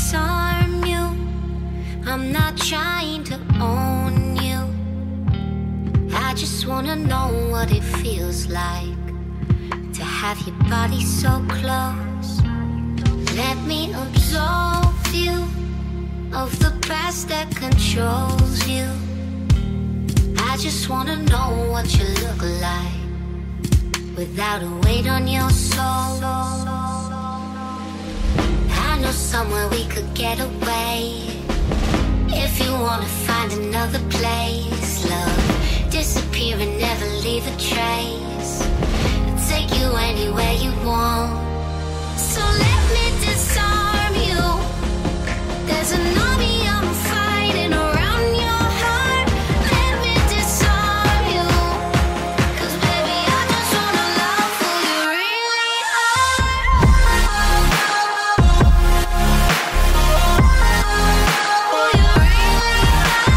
disarm you. I'm not trying to own you. I just wanna know what it feels like to have your body so close. Let me absolve you of the past that controls you. I just wanna know what you look like without a weight on your soul. I know somewhere we could get away. If you wanna find another place, love, disappear and never leave a trace. I'll take you anywhere you want. So let me disarm you. There's an army I'm fighting around your heart. Let me disarm you. 'Cause baby, I just wanna love who you really are. Who you really are.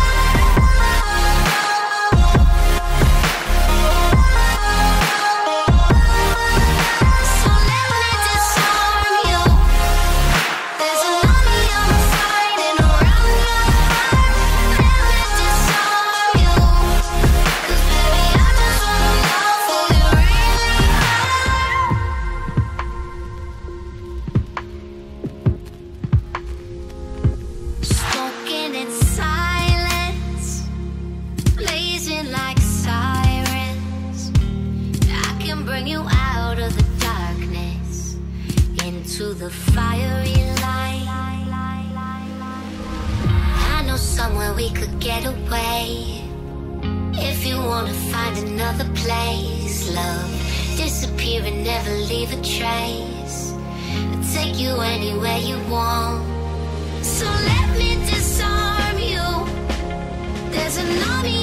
So let me disarm you. There's an army I'm fighting around your heart. Let me disarm you. 'Cause baby, I just wanna love who you really are. Smoking in silence, blazing like sirens. I can bring you out of the darkness into the fiery light. I know somewhere we could get away. If you wanna find another place, love, disappear and never leave a trace. I'll take you anywhere you want. So let me disarm you. There's an army